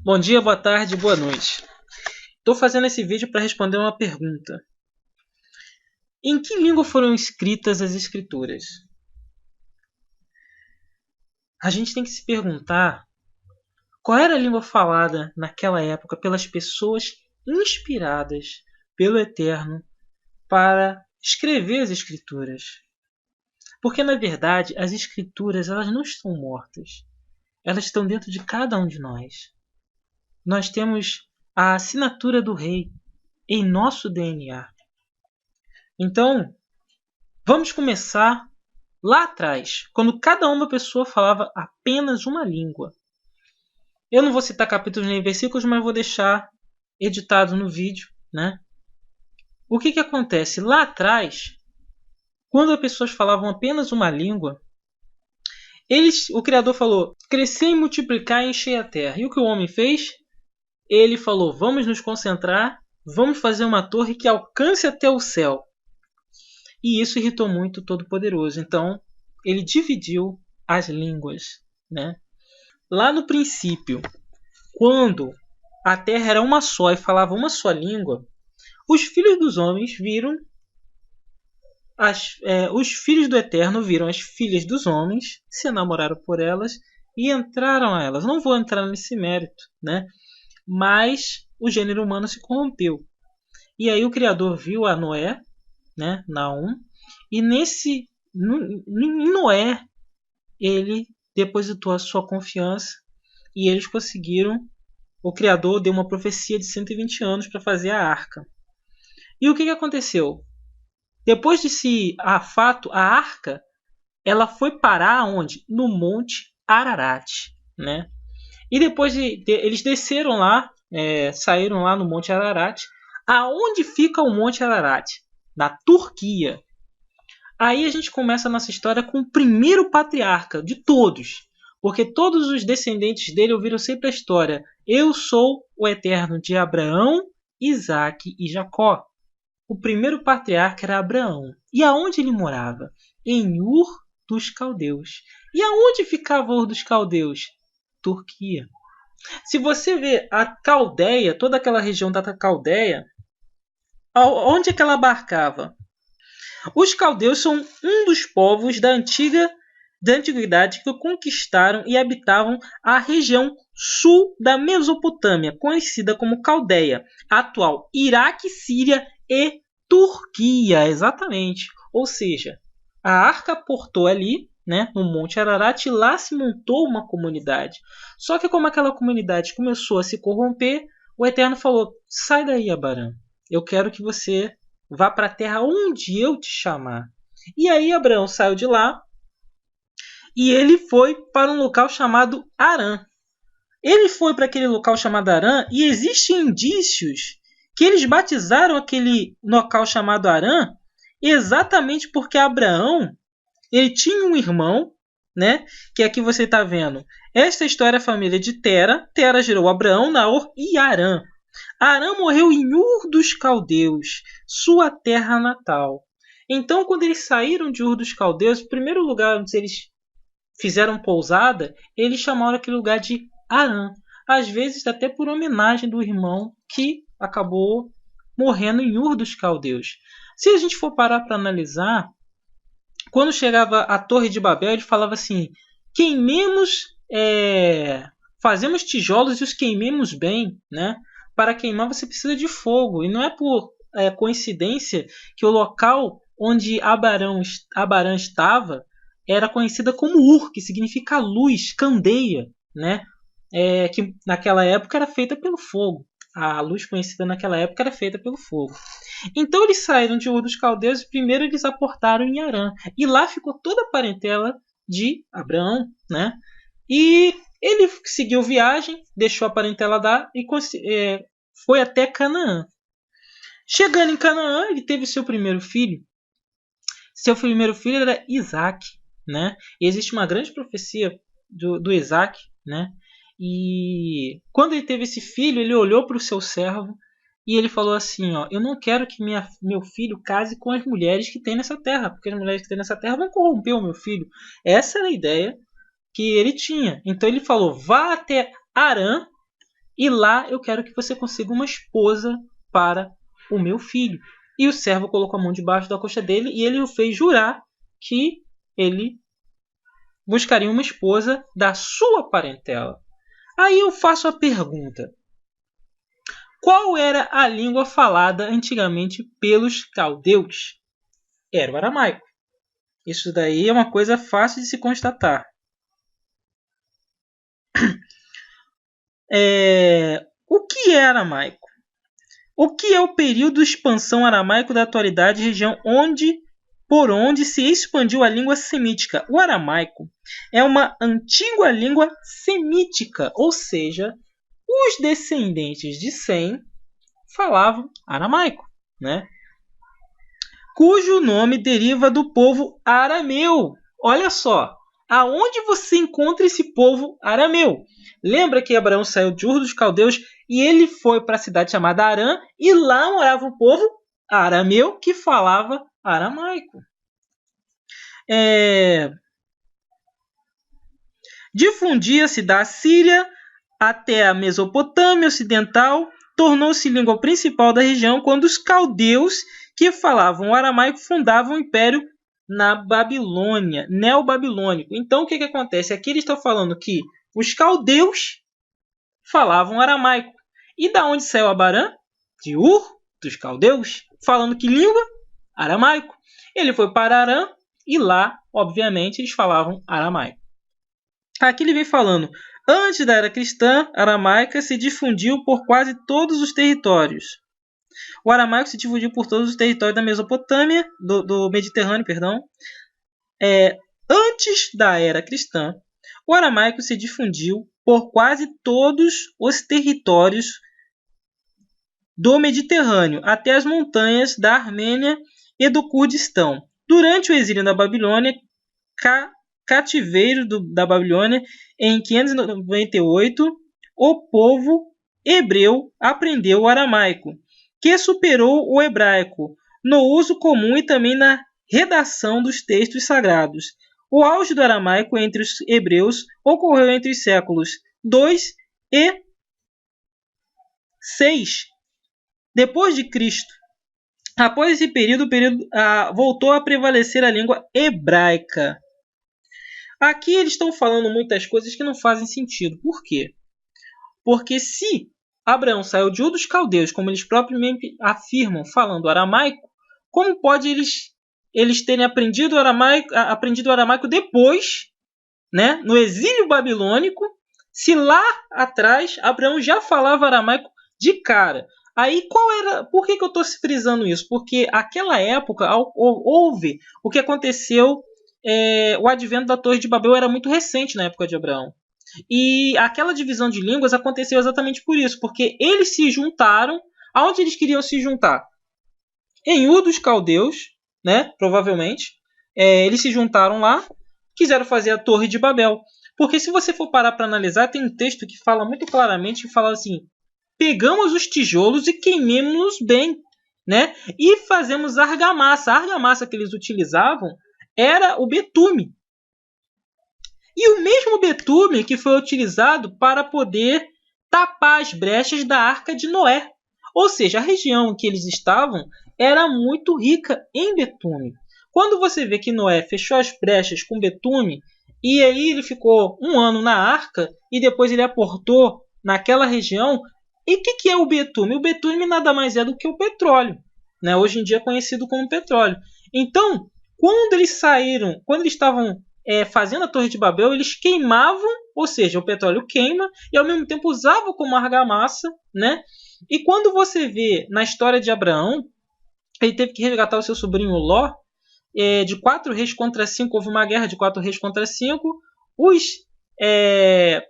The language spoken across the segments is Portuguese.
Bom dia, boa tarde, boa noite. Estou fazendo esse vídeo para responder uma pergunta. Em que língua foram escritas as escrituras? A gente tem que se perguntar qual era a língua falada naquela época pelas pessoas inspiradas pelo Eterno para escrever as escrituras. Porque, na verdade, as escrituras elas não estão mortas. Elas estão dentro de cada um de nós. Nós temos a assinatura do Rei em nosso DNA. Então, vamos começar lá atrás, quando cada uma pessoa falava apenas uma língua. Eu não vou citar capítulos nem versículos, mas vou deixar editado no vídeo, né? O que acontece? Lá atrás, quando as pessoas falavam apenas uma língua, o Criador falou, crescer e multiplicar e encher a terra. E o que o homem fez? Ele falou, vamos nos concentrar, vamos fazer uma torre que alcance até o céu. E isso irritou muito o Todo-Poderoso. Então, ele dividiu as línguas, né? Lá no princípio, quando a terra era uma só e falava uma só língua, os filhos dos homens viram os filhos do Eterno viram as filhas dos homens, se enamoraram por elas e entraram a elas. Não vou entrar nesse mérito, né? Mas o gênero humano se corrompeu. E aí o Criador viu a Noé, né, Naum, e em Noé ele depositou a sua confiança e eles conseguiram. O Criador deu uma profecia de 120 anos para fazer a arca. E o que aconteceu? Depois desse fato, a arca ela foi parar onde? No Monte Ararat, né? E depois eles desceram lá, saíram lá no Monte Ararat. Aonde fica o Monte Ararat? Na Turquia. Aí a gente começa a nossa história com o primeiro patriarca de todos. Porque todos os descendentes dele ouviram sempre a história. Eu sou o Eterno de Abraão, Isaque e Jacó. O primeiro patriarca era Abraão. E aonde ele morava? Em Ur dos Caldeus. E aonde ficava Ur dos Caldeus? Turquia. Se você vê a Caldeia, toda aquela região da Caldeia, onde é que ela abarcava? Os caldeus são um dos povos da antiguidade que conquistaram e habitavam a região sul da Mesopotâmia, conhecida como Caldeia, atual Iraque, Síria e Turquia, exatamente. Ou seja, a arca portou ali, né, no Monte Ararat, e lá se montou uma comunidade. Só que como aquela comunidade começou a se corromper, o Eterno falou, sai daí, Abrão. Eu quero que você vá para a terra onde eu te chamar. E aí Abraão saiu de lá e ele foi para um local chamado Harã. Ele foi para aquele local chamado Harã e existem indícios que eles batizaram aquele local chamado Harã exatamente porque Abraão ele tinha um irmão, né? Que aqui você está vendo. Esta história é a família de Tera. Tera gerou Abraão, Naor e Harã. Harã morreu em Ur dos Caldeus, sua terra natal. Então, quando eles saíram de Ur dos Caldeus, o primeiro lugar onde eles fizeram pousada, eles chamaram aquele lugar de Harã. Às vezes, até por homenagem do irmão que acabou morrendo em Ur dos Caldeus. Se a gente for parar para analisar, quando chegava a Torre de Babel, ele falava assim: fazemos tijolos e os queimemos bem, né? Para queimar você precisa de fogo. E não é por coincidência que o local onde Abarã estava era conhecida como Ur, que significa luz, candeia, né? Que naquela época era feita pelo fogo. A luz conhecida naquela época era feita pelo fogo. Então eles saíram de Ur dos Caldeus e primeiro eles aportaram em Harã. E lá ficou toda a parentela de Abraão, né? E ele seguiu viagem, deixou a parentela dar e foi até Canaã. Chegando em Canaã, ele teve seu primeiro filho. Seu primeiro filho era Isaque, né? E existe uma grande profecia do Isaque, né? E quando ele teve esse filho, ele olhou para o seu servo e ele falou assim, ó, eu não quero que meu filho case com as mulheres que tem nessa terra, porque as mulheres que tem nessa terra vão corromper o meu filho. Essa era a ideia que ele tinha. Então ele falou, vá até Harã e lá eu quero que você consiga uma esposa para o meu filho. E o servo colocou a mão debaixo da coxa dele e ele o fez jurar que ele buscaria uma esposa da sua parentela. Aí eu faço a pergunta: qual era a língua falada antigamente pelos caldeus? Era o aramaico. Isso daí é uma coisa fácil de se constatar. O que é aramaico? O que é o período de expansão aramaico da atualidade, região por onde se expandiu a língua semítica? O aramaico é uma antiga língua semítica, ou seja, os descendentes de Sem falavam aramaico, né? Cujo nome deriva do povo arameu. Olha só, aonde você encontra esse povo arameu? Lembra que Abraão saiu de Ur dos Caldeus e ele foi para a cidade chamada Arã e lá morava um povo arameu que falava aramaico. Difundia-se da Síria até a Mesopotâmia Ocidental, tornou-se língua principal da região quando os caldeus que falavam o aramaico fundavam o império na Babilônia, neobabilônico. Então, o que acontece? Aqui eles estão falando que os caldeus falavam aramaico. E da onde saiu Abarã? De Ur, dos caldeus. Falando que língua? Aramaico. Ele foi para Arã e lá, obviamente, eles falavam aramaico. Aqui ele vem falando: antes da era cristã, aramaica se difundiu por quase todos os territórios. O aramaico se difundiu por todos os territórios da Mesopotâmia, do Mediterrâneo, perdão. Antes da era cristã, o aramaico se difundiu por quase todos os territórios do Mediterrâneo, até as montanhas da Armênia e do Kurdistão. Durante o exílio da Babilônia, cativeiro da Babilônia, em 598, o povo hebreu aprendeu o aramaico, que superou o hebraico no uso comum e também na redação dos textos sagrados. O auge do aramaico entre os hebreus ocorreu entre os séculos 2 e 6 depois de Cristo. Após esse período voltou a prevalecer a língua hebraica. Aqui eles estão falando muitas coisas que não fazem sentido. Por quê? Porque se Abraão saiu de Ur dos Caldeus, como eles propriamente afirmam, falando aramaico, como pode eles terem aprendido o aramaico depois, né, no exílio babilônico, se lá atrás Abraão já falava aramaico de cara? Aí por que eu estou frisando isso? Porque aquela época houve o que aconteceu, o advento da Torre de Babel era muito recente na época de Abraão. E aquela divisão de línguas aconteceu exatamente por isso, porque eles se juntaram. Aonde eles queriam se juntar? Em Ur dos Caldeus, né? Provavelmente. Eles se juntaram lá, quiseram fazer a Torre de Babel. Porque se você for parar para analisar, tem um texto que fala muito claramente, que fala assim: pegamos os tijolos e queimemos-los bem, né? E fazemos argamassa. A argamassa que eles utilizavam era o betume. E o mesmo betume que foi utilizado para poder tapar as brechas da Arca de Noé. Ou seja, a região em que eles estavam era muito rica em betume. Quando você vê que Noé fechou as brechas com betume, e aí ele ficou 1 ano na arca, e depois ele aportou naquela região. E o que é o betume? O betume nada mais é do que o petróleo, né? Hoje em dia é conhecido como petróleo. Então, quando eles estavam fazendo a Torre de Babel, eles queimavam, ou seja, o petróleo queima, e ao mesmo tempo usavam como argamassa, né? E quando você vê na história de Abraão, ele teve que resgatar o seu sobrinho Ló, de 4 reis contra 5, houve uma guerra de 4 reis contra 5, os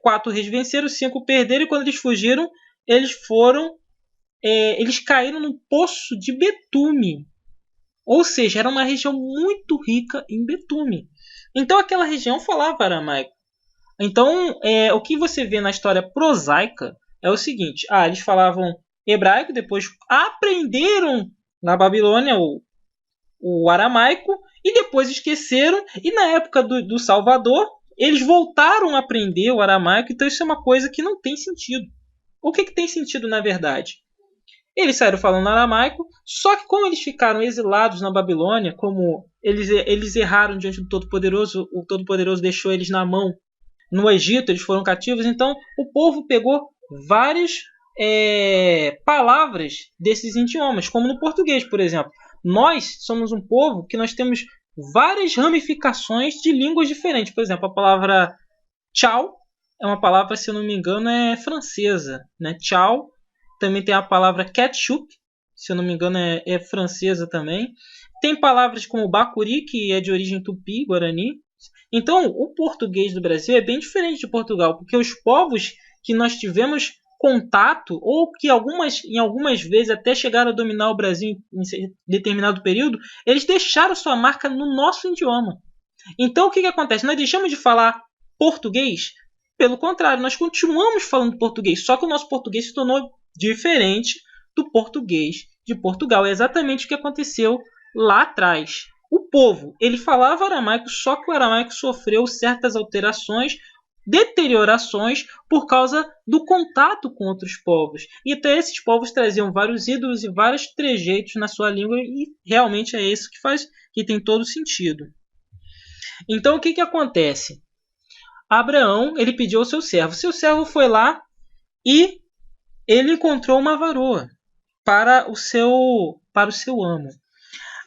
4 reis venceram, 5 perderam, e quando eles fugiram, eles caíram num poço de betume. Ou seja, era uma região muito rica em betume. Então aquela região falava aramaico. Então o que você vê na história prosaica é o seguinte: eles falavam hebraico, depois aprenderam na Babilônia o aramaico e depois esqueceram, e na época do Salvador eles voltaram a aprender o aramaico. Então isso é uma coisa que não tem sentido, O que tem sentido na verdade? Eles saíram falando aramaico, só que como eles ficaram exilados na Babilônia, como eles erraram diante do Todo-Poderoso, o Todo-Poderoso deixou eles na mão no Egito, eles foram cativos, então o povo pegou várias palavras desses idiomas, como no português, por exemplo. Nós somos um povo que nós temos várias ramificações de línguas diferentes. Por exemplo, a palavra tchau é uma palavra, se eu não me engano, é francesa, né? Tchau. Também tem a palavra ketchup, se eu não me engano, é francesa também. Tem palavras como bacuri, que é de origem tupi, guarani. Então, o português do Brasil é bem diferente de Portugal, porque os povos que nós tivemos contato, ou que em algumas vezes até chegaram a dominar o Brasil em determinado período, eles deixaram sua marca no nosso idioma. Então, o que acontece? Nós deixamos de falar português? Pelo contrário, nós continuamos falando português, só que o nosso português se tornou diferente do português de Portugal. É exatamente o que aconteceu lá atrás. O povo, ele falava aramaico, só que o aramaico sofreu certas alterações, deteriorações por causa do contato com outros povos. E até esses povos traziam vários ídolos e vários trejeitos na sua língua, e realmente é isso que tem todo sentido. Então o que acontece? Abraão, ele pediu ao seu servo. Seu servo foi lá e ele encontrou uma varoa para o seu amo.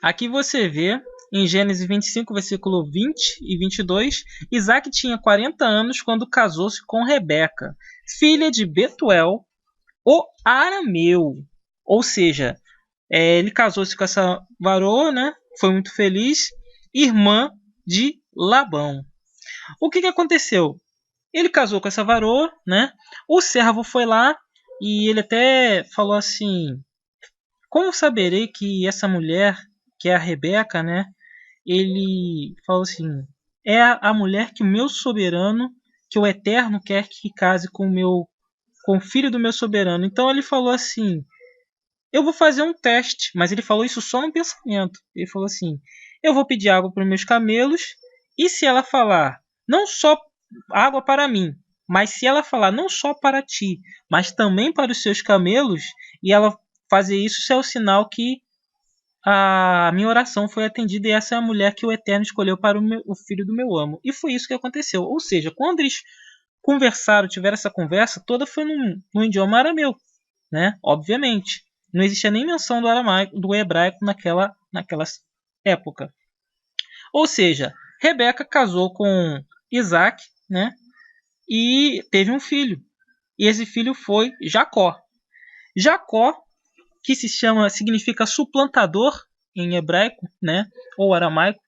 Aqui você vê, em Gênesis 25, versículo 20 e 22, Isaac tinha 40 anos quando casou-se com Rebeca, filha de Betuel, o arameu. Ou seja, ele casou-se com essa varoa, né? Foi muito feliz, irmã de Labão. O que aconteceu? Ele casou com essa varoa, né? O servo foi lá e ele até falou assim: como saberei que essa mulher, que é a Rebeca, né? Ele falou assim: é a mulher que o meu soberano, que o Eterno quer que case com o filho do meu soberano. Então ele falou assim: eu vou fazer um teste, mas ele falou isso só no pensamento. Ele falou assim: eu vou pedir água para os meus camelos, e se ela falar não só água para mim, mas se ela falar não só para ti, mas também para os seus camelos, e ela fazer isso, isso é o sinal que a minha oração foi atendida, e essa é a mulher que o Eterno escolheu para o filho do meu amo. E foi isso que aconteceu. Ou seja, quando eles conversaram, tiveram essa conversa, toda foi no idioma arameu, né? Obviamente. Não existia nem menção do aramaico, do hebraico naquela época. Ou seja, Rebeca casou com Isaac, né? E teve um filho. E esse filho foi Jacó. Jacó, que significa suplantador em hebraico, né? Ou aramaico,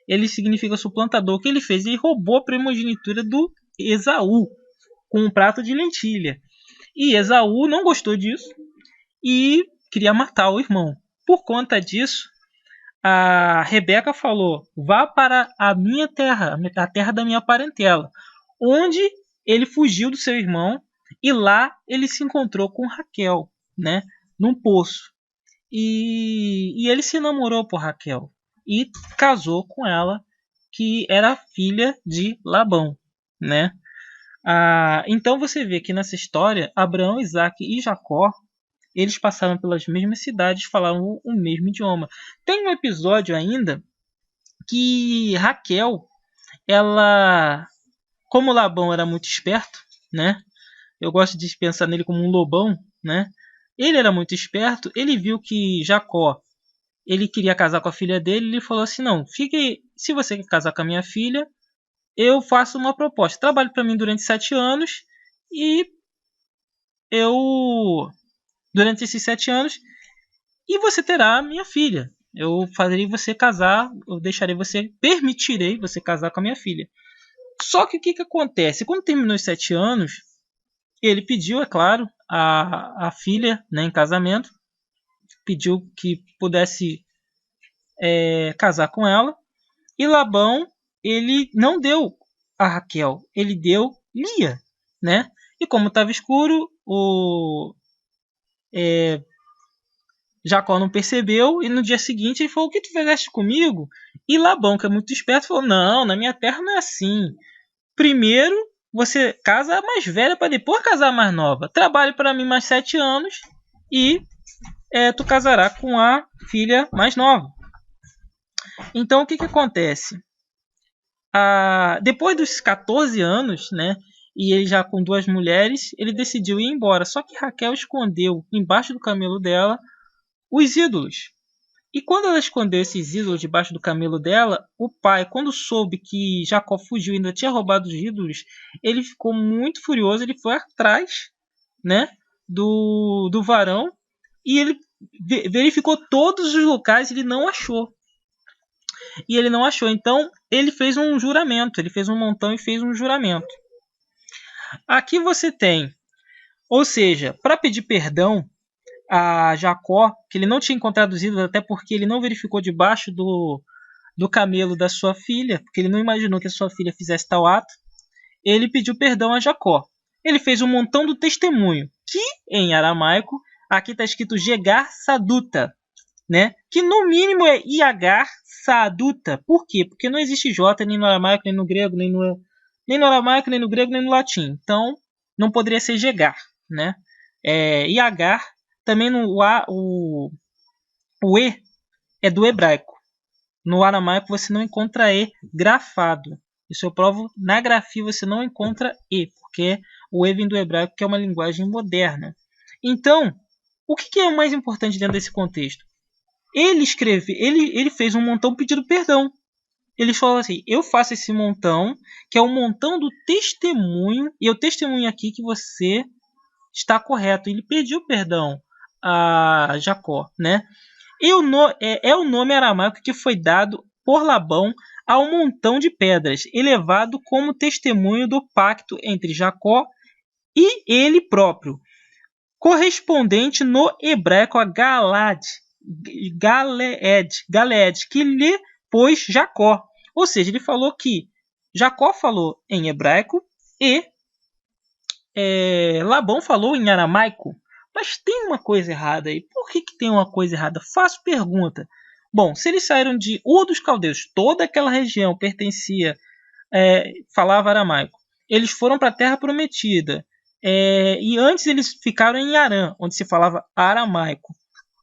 ele significa suplantador. O que ele fez? Ele roubou a primogenitura do Esaú com um prato de lentilha. E Esaú não gostou disso e queria matar o irmão. Por conta disso, a Rebeca falou: vá para a minha terra, a terra da minha parentela, onde ele fugiu do seu irmão, e lá ele se encontrou com Raquel, né, num poço. E ele se namorou por Raquel e casou com ela, que era filha de Labão, né? Então você vê que nessa história, Abraão, Isaac e Jacó, eles passaram pelas mesmas cidades, falavam o mesmo idioma. Tem um episódio ainda que Raquel, ela, como Labão era muito esperto, né? Eu gosto de pensar nele como um lobão, né? Ele era muito esperto, ele viu que Jacó, ele queria casar com a filha dele, ele falou assim: não, se você quer casar com a minha filha, eu faço uma proposta. Trabalhe para mim durante 7 anos, e durante esses 7 anos, e você terá a minha filha. Eu farei você casar, permitirei você casar com a minha filha. Só que o que acontece? Quando terminou os 7 anos, ele pediu, é claro, a filha, né, em casamento, pediu que pudesse casar com ela, e Labão, ele não deu a Raquel, ele deu Lia, né? E como estava escuro, Jacó não percebeu, e no dia seguinte ele falou: o que tu fizeste comigo? E Labão, que é muito esperto, falou: não, na minha terra não é assim. Primeiro você casa mais velha para depois casar mais nova. Trabalhe para mim mais 7 anos e tu casará com a filha mais nova. Então, o que acontece? Depois dos 14 anos, né, e ele já com 2 mulheres, ele decidiu ir embora. Só que Raquel escondeu embaixo do camelo dela os ídolos. E quando ela escondeu esses ídolos debaixo do camelo dela, o pai, quando soube que Jacó fugiu e ainda tinha roubado os ídolos, ele ficou muito furioso. Ele foi atrás, né, do varão e ele verificou todos os locais e ele não achou. Então ele fez um juramento. Ele fez um montão e fez um juramento. Aqui você tem, ou seja, para pedir perdão a Jacó, que ele não tinha encontrado os ídolos, até porque ele não verificou debaixo do camelo da sua filha, porque ele não imaginou que a sua filha fizesse tal ato, ele pediu perdão a Jacó. Ele fez um montão do testemunho, que em aramaico, aqui está escrito Jegar Saduta, né? Que no mínimo é Iagar Saduta. Por quê? Porque não existe J nem no aramaico, nem no grego, nem no aramaico, nem no grego, nem no latim. Então, não poderia ser Jegar, né? Iagar. Também o E é do hebraico. No aramaico você não encontra E grafado. Isso eu provo. Na grafia você não encontra E, porque o E vem do hebraico, que é uma linguagem moderna. Então, o que é o mais importante dentro desse contexto? Ele fez um montão pedindo perdão. Ele falou assim: eu faço esse montão, que é o montão do testemunho, e eu testemunho aqui que você está correto. Ele pediu perdão a Jacó, né? É o nome aramaico que foi dado por Labão ao montão de pedras, elevado como testemunho do pacto entre Jacó e ele próprio, correspondente no hebraico a Galeed, que lhe pôs Jacó. Ou seja, ele falou que Jacó falou em hebraico e Labão falou em aramaico. Mas tem uma coisa errada aí. Por que tem uma coisa errada? Faço pergunta. Bom, se eles saíram de Ur dos Caldeus, toda aquela região pertencia, falava aramaico. Eles foram para a Terra Prometida. E antes eles ficaram em Arã, onde se falava aramaico.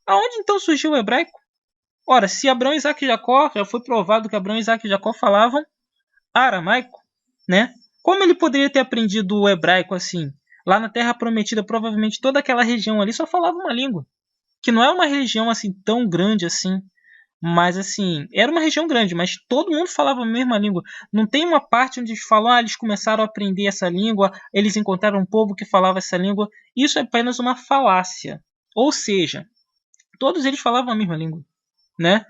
Aonde então surgiu o hebraico? Ora, se Abraão, Isaac e Jacó, já foi provado que Abraão, Isaac e Jacó falavam aramaico, né? Como ele poderia ter aprendido o hebraico assim? Lá na Terra Prometida, provavelmente toda aquela região ali só falava uma língua. Que não é uma região assim tão grande assim. Mas assim, era uma região grande, mas todo mundo falava a mesma língua. Não tem uma parte onde eles falam, eles começaram a aprender essa língua, eles encontraram um povo que falava essa língua. Isso é apenas uma falácia. Ou seja, todos eles falavam a mesma língua, né?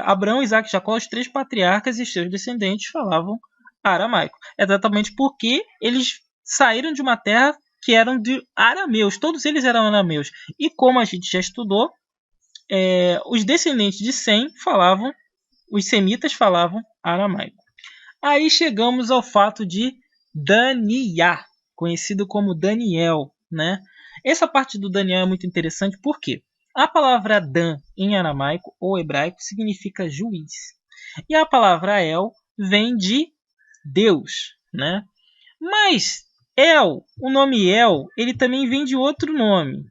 Abraão, Isaac e Jacó, os 3 patriarcas e seus descendentes falavam aramaico. Exatamente porque eles saíram de uma terra que eram de arameus. Todos eles eram arameus. E como a gente já estudou, os descendentes de Sem falavam, os semitas falavam aramaico. Aí chegamos ao fato de Daniá, conhecido como Daniel, né? Essa parte do Daniel é muito interessante porque a palavra Dan em aramaico ou hebraico significa juiz. E a palavra El vem de Deus, né? Mas El, o nome El, ele também vem de outro nome.